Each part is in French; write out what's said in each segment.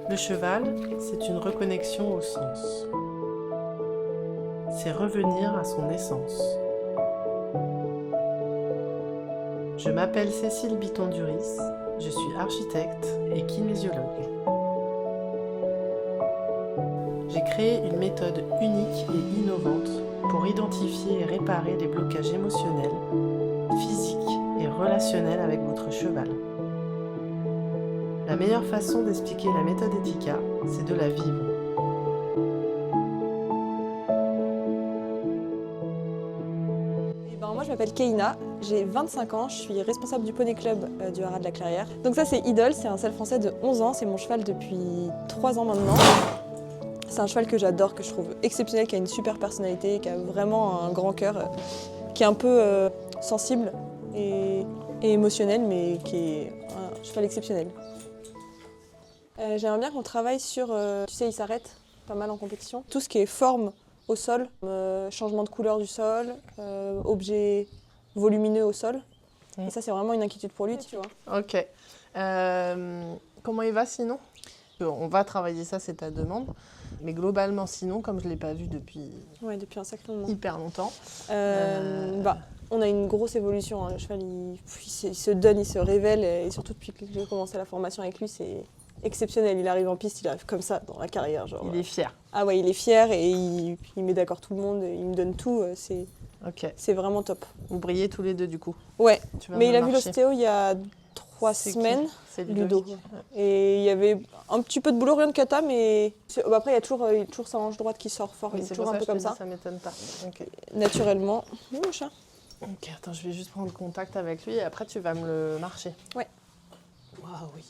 Le cheval, c'est une reconnexion au sens. C'est revenir à son essence. Je m'appelle Cécile Bitton-Duris, je suis architecte et kinésiologue. J'ai créé une méthode unique et innovante pour identifier et réparer les blocages émotionnels, physiques et relationnels avec votre cheval. La meilleure façon d'expliquer la méthode Etika, c'est de la vivre. Moi je m'appelle Keïna, j'ai 25 ans, je suis responsable du Poney Club du Haras de la Clairière. Donc ça c'est Idole, c'est un selle français de 11 ans, c'est mon cheval depuis 3 ans maintenant. C'est un cheval que j'adore, que je trouve exceptionnel, qui a une super personnalité, qui a vraiment un grand cœur, qui est un peu sensible et émotionnel, mais qui est un cheval exceptionnel. J'aimerais bien qu'on travaille sur, tu sais, il s'arrête pas mal en compétition. Tout ce qui est forme au sol, changement de couleur du sol, objets volumineux au sol. Et ça, c'est vraiment une inquiétude pour lui, tu vois. Ok. Comment il va sinon? On va travailler ça, c'est ta demande. Mais globalement, sinon, comme je ne l'ai pas vu depuis un sacré moment. Hyper longtemps. On a une grosse évolution. Hein. Le cheval, il se donne, il se révèle. Et surtout, depuis que j'ai commencé la formation avec lui, c'est exceptionnel. Il arrive en piste, il arrive comme ça dans la carrière. Genre, il est fier. Ah ouais, il est fier et il met d'accord tout le monde. Il me donne tout. C'est vraiment top. Vous brillez tous les deux du coup. Ouais, mais il a vu l'ostéo il y a 3 semaines. C'est Ludo. Et il y avait un petit peu de boulot, rien de cata, mais après il y a toujours sa hanche droite qui sort fort. Oui, il est c'est toujours un peu comme ça. Ça m'étonne pas. Okay. Naturellement. Oui, mon chat. Ok, attends, je vais juste prendre contact avec lui et après tu vas me le marcher. Ouais. Waouh, oui.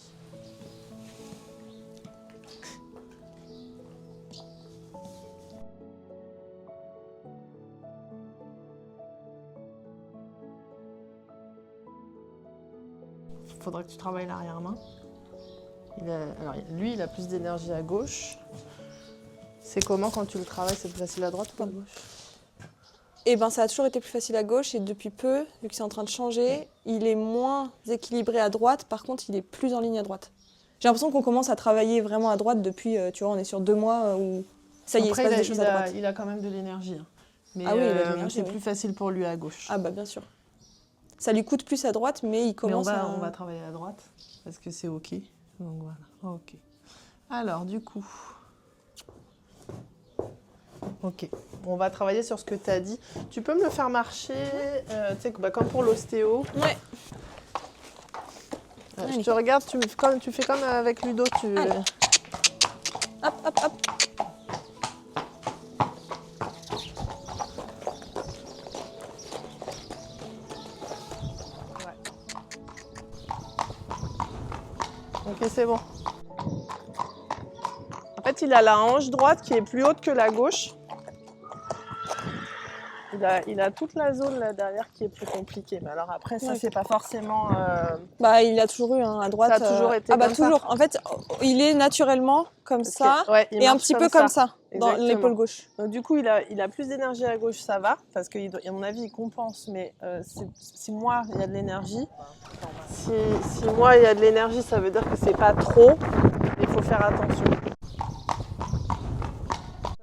Faudra que tu travailles l'arrière-main. Lui, il a plus d'énergie à gauche. C'est comment quand tu le travailles? C'est plus facile à droite ou à gauche? Eh ben, ça a toujours été plus facile à gauche et depuis peu, vu que c'est en train de changer, il est moins équilibré à droite. Par contre, il est plus en ligne à droite. J'ai l'impression qu'on commence à travailler vraiment à droite depuis, tu vois, on est sur 2 mois où ça y est, il se passe des choses à droite. Il a quand même de l'énergie. Hein. Mais ah oui, il a de l'énergie, c'est plus facile pour lui à gauche. Ah bah bien sûr. Ça lui coûte plus à droite, mais il commence on va travailler à droite parce que c'est ok. Donc voilà, ok. Alors du coup, ok, on va travailler sur ce que tu as dit. Tu peux me le faire marcher, tu sais, comme pour l'ostéo. Ouais. Je te regarde, tu fais comme avec Ludo. Allez. Hop, hop, hop. Ok, c'est bon. En fait, il a la hanche droite qui est plus haute que la gauche. Il a toute la zone là derrière qui est plus compliquée. Mais alors après, ça, c'est pas forcément... Bah, il a toujours eu à droite. Ça a toujours été Ah bah comme toujours. ça. En fait, il est naturellement comme ça ouais, et un petit peu comme ça dans l'épaule gauche. Donc du coup, il a plus d'énergie à gauche, ça va, parce qu'à mon avis, il compense. Mais si moi, il y a de l'énergie, si moi, il y a de l'énergie, ça veut dire que c'est pas trop. Il faut faire attention.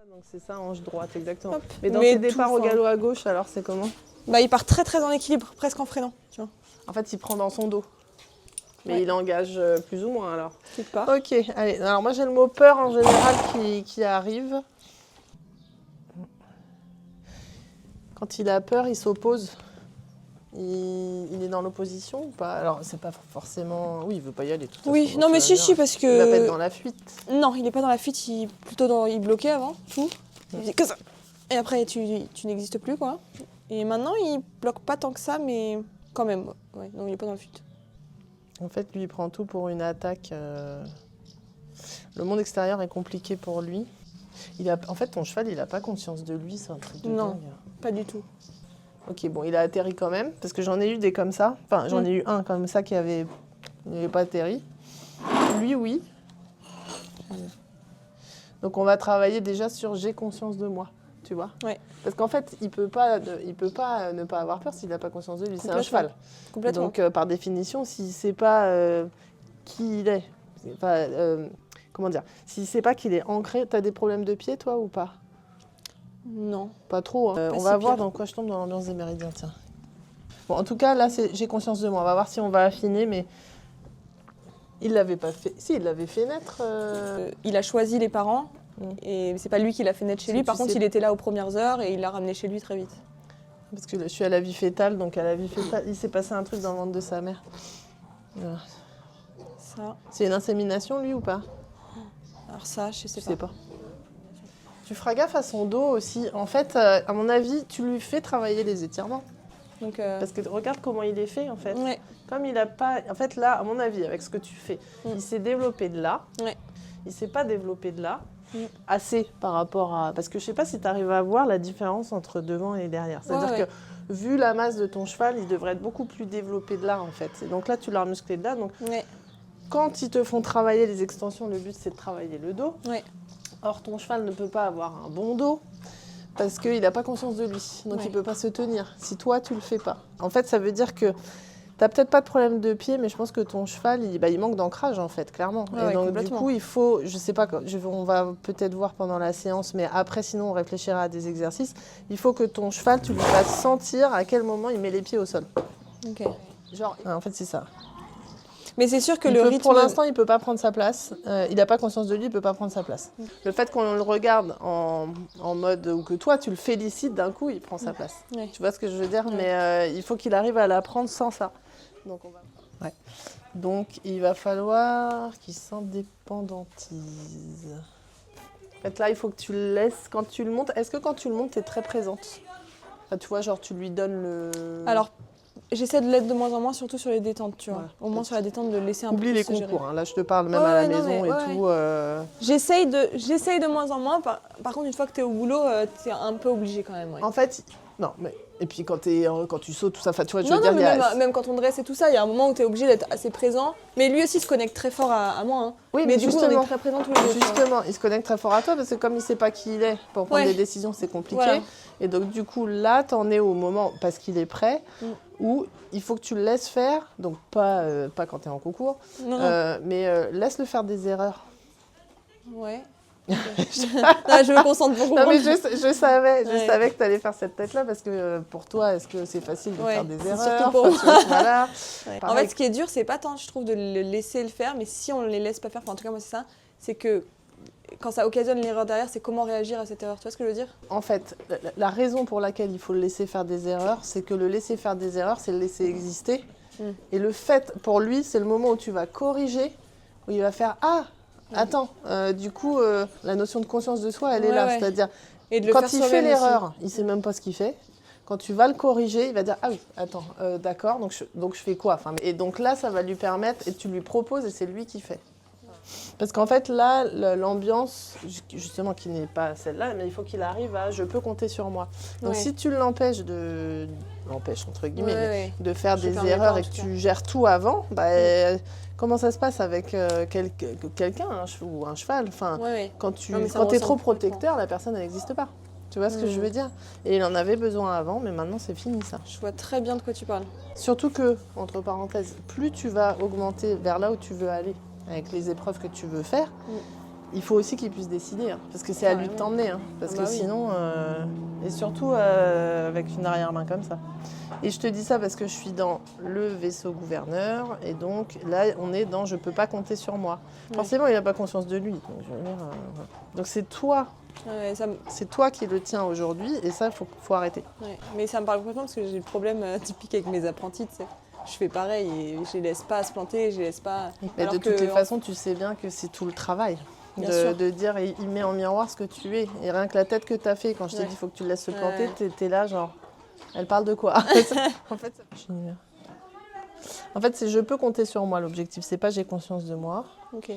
Donc c'est ça, hanche droite, exactement. Hop. Mais dans tes départs au galop à gauche, alors c'est comment? Bah, il part très très en équilibre, presque en freinant. Tu vois. En fait, il prend dans son dos. Mais il engage plus ou moins alors. Quelque part. Ok, allez. Alors moi j'ai le mot peur en général qui arrive. Quand il a peur, il s'oppose. Il est dans l'opposition ou pas? Alors c'est pas forcément... Oui, il veut pas y aller. Oui, non mais si, parce que... Il va pas être dans la fuite. Non, il est pas dans la fuite, il bloquait avant, tout. Il faisait que ça. Et après, tu n'existes plus, quoi. Et maintenant, il bloque pas tant que ça, mais quand même. Ouais, non, il est pas dans la fuite. En fait, lui, il prend tout pour une attaque. Le monde extérieur est compliqué pour lui. En fait, ton cheval, il n'a pas conscience de lui, c'est un truc de dingue. Non, pas du tout. Ok, bon, il a atterri quand même, parce que j'en ai eu des comme ça. Enfin, j'en ai eu un comme ça qui n'avait pas atterri. Lui, oui. Donc, on va travailler déjà sur j'ai conscience de moi, tu vois. Ouais. Parce qu'en fait, il peut pas ne pas avoir peur s'il n'a pas conscience de lui. C'est un cheval. Complètement. Donc, par définition, s'il ne sait pas qui il est, comment dire, s'il sait pas qu'il est ancré, t'as des problèmes de pied toi ou pas? Non. Pas trop, hein. Pas On si va voir pire. dans quoi je tombe dans l'ambiance des méridiens, tiens. Bon, en tout cas, là, j'ai conscience de moi. On va voir si on va affiner, mais il l'avait pas fait. Si, il l'avait fait naître. Il a choisi les parents Mm. et c'est pas lui qui l'a fait naître chez Si, lui. tu Par contre, sais. il était là aux premières heures et il l'a ramené chez lui très vite. Parce que je suis à la vie fétale, donc à la vie fétale, il s'est passé un truc dans le ventre de sa mère. Voilà. Ça. C'est une insémination, lui, ou pas? Alors ça, je Je sais sais pas. pas. Tu feras gaffe à son dos aussi. En fait, à mon avis, tu lui fais travailler les étirements. Donc, Parce que regarde comment il est fait, en fait. ouais. Comme il a pas... En fait, là, à mon avis, avec ce que tu fais, il s'est développé de là. Ouais. Il s'est pas développé de là. Mm. Assez par rapport à... Parce que je sais pas si tu arrives à voir la différence entre devant et derrière. C'est-à-dire Ouais, ouais. que, vu la masse de ton cheval, il devrait être beaucoup plus développé de là, en fait. Et donc là, tu l'as musclé de là. Donc, Ouais. quand ils te font travailler les extensions, le but, c'est de travailler le dos. Ouais. Or, ton cheval ne peut pas avoir un bon dos parce qu'il n'a pas conscience de lui. Donc, Ouais. il ne peut pas se tenir si toi, tu ne le fais pas. En fait, ça veut dire que tu n'as peut-être pas de problème de pied, mais je pense que ton cheval, il manque d'ancrage, en fait, clairement. Ouais, et ouais, donc, du complètement. coup, il faut, je sais pas, on va peut-être voir pendant la séance, mais après, sinon, on réfléchira à des exercices. Il faut que ton cheval, tu lui fasses sentir à quel moment il met les pieds au sol. Ok. Genre, en fait, c'est ça. Mais c'est sûr que Il le peut- rythme. Pour l'instant, il ne peut pas prendre sa place. Il n'a pas conscience de lui, il ne peut pas prendre sa place. Le fait qu'on le regarde en mode ou que toi, tu le félicites d'un coup, il prend sa place. Ouais. Tu vois ce que je veux dire? Ouais. Mais il faut qu'il arrive à la prendre sans ça. Donc, ouais. Donc il va falloir qu'il s'indépendantise. En fait, là, il faut que tu le laisses quand tu le montes. Est-ce que quand tu le montes, tu es très présente? Enfin, tu vois, genre, tu lui donnes le... Alors, j'essaie de l'être de moins en moins, surtout sur les détentes, tu vois. Ouais. Au moins sur la détente, de le laisser un peu Oublie plus les se gérer. concours. Hein. Là, je te parle même Ouais, à la ouais, non, maison mais- et ouais, tout. J'essaye de moins en moins. Par contre, une fois que tu es au boulot, tu es un peu obligé quand même. Ouais. En fait, non, mais... Et puis quand tu sautes, tout ça, enfin, tu vois, je Non, veux non, dire, mais il y a... même quand on dresse et tout ça, il y a un moment où tu es obligé d'être assez présent. Mais lui aussi se connecte très fort à moi. Hein. Oui, mais du coup, on justement, est très présents tous les deux. tu vois. justement, il se connecte très fort à toi parce que comme il sait pas qui il est, pour prendre Ouais. des décisions, c'est compliqué. Voilà. Et donc, du coup, là, t'en es au moment, parce qu'il est prêt, où il faut que tu le laisses faire, donc pas quand tu es en concours, Non, non. mais laisse-le faire des erreurs. Ouais. Non, je me concentre pour comprendre. Non, mais je savais Ouais. que tu allais faire cette tête-là parce que pour toi, est-ce que c'est facile de Ouais, faire des c'est erreurs? surtout pour Enfin, tu vois, voilà. Ouais. En Pareil. fait, ce qui est dur, c'est pas tant, je trouve, de le laisser le faire, mais si on ne les laisse pas faire, enfin, en tout cas, moi, c'est ça, c'est que quand ça occasionne l'erreur derrière, c'est comment réagir à cette erreur. Tu vois ce que je veux dire? En fait, la raison pour laquelle il faut le laisser faire des erreurs, c'est que le laisser faire des erreurs, c'est le laisser exister. Et le fait, pour lui, c'est le moment où tu vas corriger, où il va faire « Ah, attends, du coup, la notion de conscience de soi, elle est Ouais, là. ouais. C'est-à-dire, Et de le quand faire il fait soi-même aussi. l'erreur, il sait même pas ce qu'il fait. Quand tu vas le corriger, il va dire « Ah oui, attends, d'accord, donc je fais quoi ?» Enfin, et donc là, ça va lui permettre, et tu lui proposes, et c'est lui qui fait. Parce qu'en fait, là, l'ambiance, justement, qui n'est pas celle-là, mais il faut qu'il arrive à « je peux compter sur moi ». Donc Ouais. si tu l'empêches entre guillemets, Ouais, ouais. de faire Je des permets erreurs pas, en et que tout tu gères tout avant, comment ça se passe avec quelqu'un ou un cheval? Enfin, Ouais, ouais. quand tu Non, mais ça me es trop ressemble complètement. protecteur, la personne, elle n'existe pas. Tu vois ce que je veux dire? Et il en avait besoin avant, mais maintenant, c'est fini, ça. Je vois très bien de quoi tu parles. Surtout que, entre parenthèses, plus tu vas augmenter vers là où tu veux aller, avec les épreuves que tu veux faire, il faut aussi qu'il puisse décider, hein, parce que c'est à lui de t'emmener, hein, parce Ah que bah oui. sinon, et surtout avec une arrière-main comme ça. Et je te dis ça parce que je suis dans le vaisseau gouverneur, et donc là, on est dans « je peux pas compter sur moi ». Ouais. Forcément, il n'a pas conscience de lui, donc je veux dire, voilà. Donc c'est toi Ouais, C'est toi qui le tiens aujourd'hui et ça, faut arrêter. ouais. Mais ça me parle complètement parce que j'ai le problème typique avec mes apprentis, tu sais. Je fais pareil et je les laisse pas se planter, je les laisse pas... Mais Alors de toutes que, les façons, tu sais bien que c'est tout le travail. Bien sûr. De dire, il met en miroir ce que tu es. Et rien que la tête que tu as fait, quand je t'ai Ouais. dit, il faut que tu le laisses se planter, Ouais. t'es là, genre, elle parle de quoi? En fait, c'est je peux compter sur moi, l'objectif. C'est pas j'ai conscience de moi. Ok.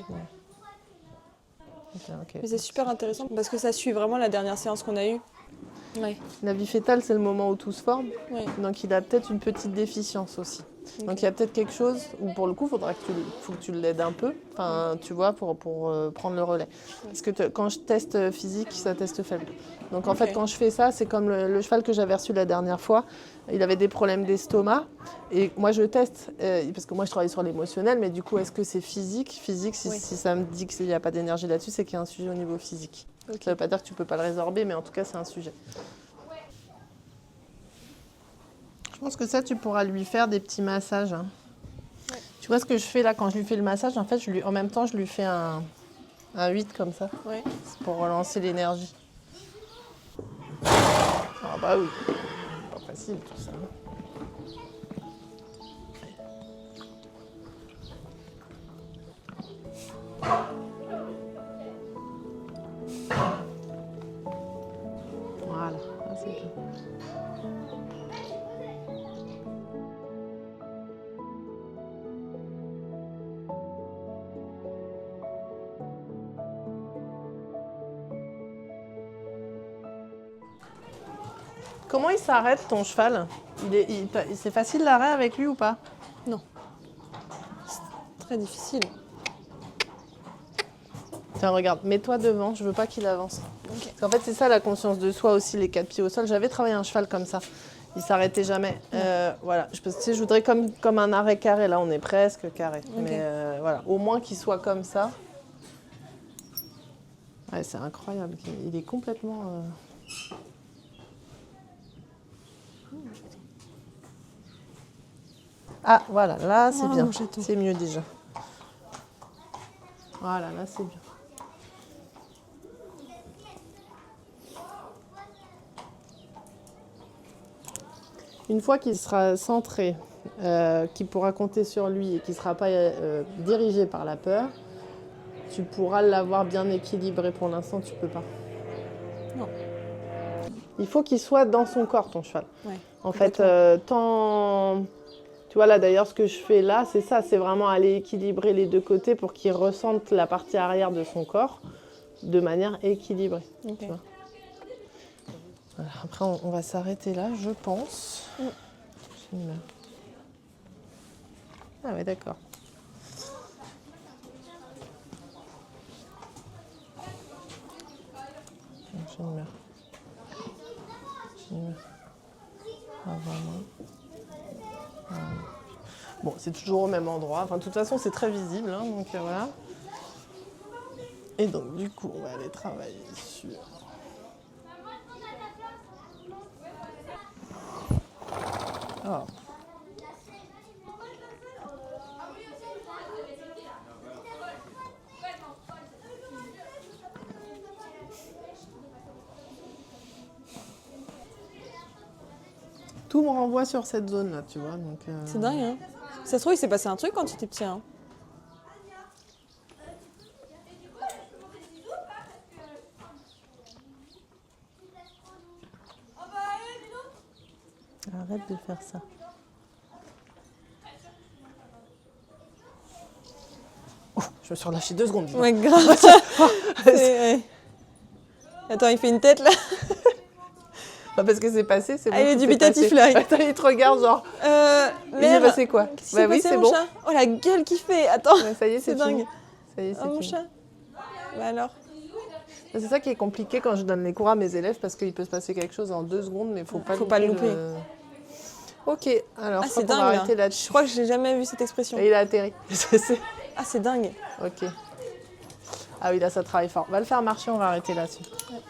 Ok. Mais c'est super intéressant parce que ça suit vraiment la dernière séance qu'on a eue. Ouais. La vie fœtale, c'est le moment où tout se forme. Ouais. Donc il a peut-être une petite déficience aussi. Okay. Donc il y a peut-être quelque chose où pour le coup, faut que tu l'aides un peu, tu vois, pour prendre le relais. Parce que quand je teste physique, ça teste faible. Donc en fait, quand je fais ça, c'est comme le cheval que j'avais reçu la dernière fois. Il avait des problèmes d'estomac. Et moi, je teste, parce que moi, je travaille sur l'émotionnel, mais du coup, est-ce que c'est physique ? Physique, si ça me dit qu'il n'y a pas d'énergie là-dessus, c'est qu'il y a un sujet au niveau physique. Okay. Ça ne veut pas dire que tu ne peux pas le résorber, mais en tout cas, c'est un sujet. Je pense que ça, tu pourras lui faire des petits massages. Hein. Ouais. Tu vois ce que je fais là, quand je lui fais le massage, en fait, en même temps, je lui fais un 8 comme ça. Ouais. C'est pour relancer l'énergie. Ah bah oui, pas facile tout ça. Voilà, ça c'est bien. Comment il s'arrête ton cheval ? C'est facile l'arrêt avec lui ou pas ? Non. C'est très difficile. Tiens, regarde, mets-toi devant, je veux pas qu'il avance. Okay. Parce qu'en fait, c'est ça la conscience de soi aussi, les 4 pieds au sol. J'avais travaillé un cheval comme ça. Il s'arrêtait jamais. Voilà. Je voudrais comme un arrêt carré. Là, on est presque carré. Okay. Mais voilà, au moins qu'il soit comme ça. Ouais, c'est incroyable. Il est complètement... Ah, voilà, là, c'est bien. C'est mieux déjà. Voilà, là, c'est bien. Une fois qu'il sera centré, qu'il pourra compter sur lui et qu'il ne sera pas dirigé par la peur, tu pourras l'avoir bien équilibré. Pour l'instant, tu ne peux pas. Non. Il faut qu'il soit dans son corps, ton cheval. Ouais, en fait, tant... Tu vois, là, d'ailleurs, ce que je fais là, c'est ça. C'est vraiment aller équilibrer les deux côtés pour qu'il ressente la partie arrière de son corps de manière équilibrée. Okay. Tu vois. Voilà, après, on va s'arrêter là, je pense. Ah ouais, d'accord. Bon, c'est toujours au même endroit. Enfin, de toute façon, c'est très visible, hein, donc voilà. Et donc, du coup, on va aller travailler sur... Oh. Tout me renvoie sur cette zone-là, tu vois. Donc, C'est dingue, hein. Ça se trouve, il s'est passé un truc quand tu étais petit, hein. Arrête de faire ça. Oh, je me suis relâchée 2 secondes. Ouais, grave. Attends, il fait une tête là. Pas parce que c'est passé, c'est bon. Il est dubitatif là. Attends, il te regarde genre. Il s'est passé quoi ? Bah oui, c'est bon. Chat. Oh la gueule qu'il fait. Attends. Ouais, ça y est, c'est dingue. Ça y est, c'est mon chat. Bah alors. C'est ça qui est compliqué quand je donne les cours à mes élèves parce qu'il peut se passer quelque chose en 2 secondes, mais faut pas le louper. Ok, alors je crois qu'on va arrêter là-dessus. Je crois que j'ai jamais vu cette expression. Et il a atterri. Ah, c'est dingue. Ok. Ah oui, là, ça travaille fort. On va le faire marcher, on va arrêter là-dessus. Ouais.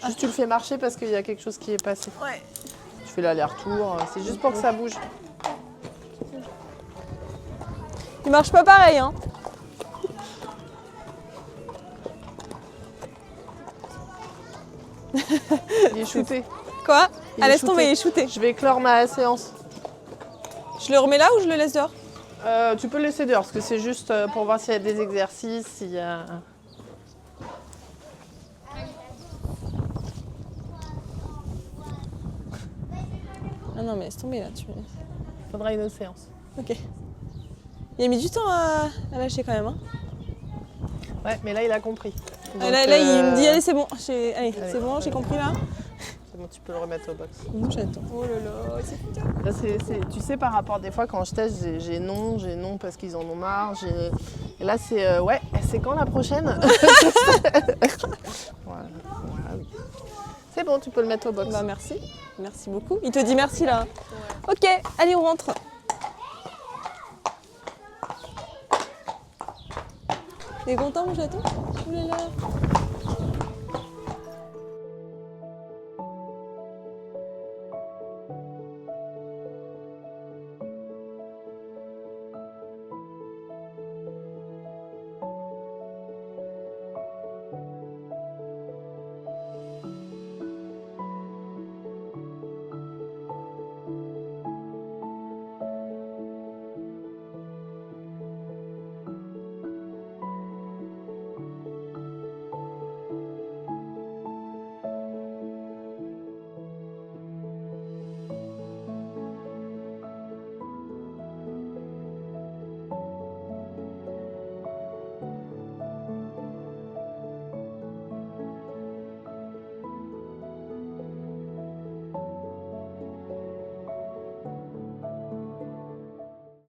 Juste, tu le fais marcher parce qu'il y a quelque chose qui est passé. Ouais. Tu fais l'aller-retour, c'est juste pour que ça bouge. Il marche pas pareil, hein. Il est shooté. Quoi ? Laisse tomber, il est shooté. Je vais clore ma séance. Je le remets là ou je le laisse dehors ? Tu peux le laisser dehors, parce que c'est juste pour voir s'il y a des exercices, s'il y a... Ah non, mais laisse tomber là. Faudra une autre séance. Ok. Il a mis du temps à lâcher quand même, hein. Ouais, mais là, il a compris. Donc, là, il me dit, allez, c'est bon. Allez, c'est bon, j'ai compris là. C'est bon, tu peux le remettre au box. Mon chaton. Oh là là, c'est putain. Là, tu sais, par rapport des fois, quand je teste, j'ai non parce qu'ils en ont marre. Et là, c'est ouais, c'est quand la prochaine? Voilà, oui. C'est bon, tu peux le mettre au box. Bah merci, merci beaucoup. Il te dit merci là. Ouais. Ok, allez, on rentre. T'es content mon chaton? Ouh là là.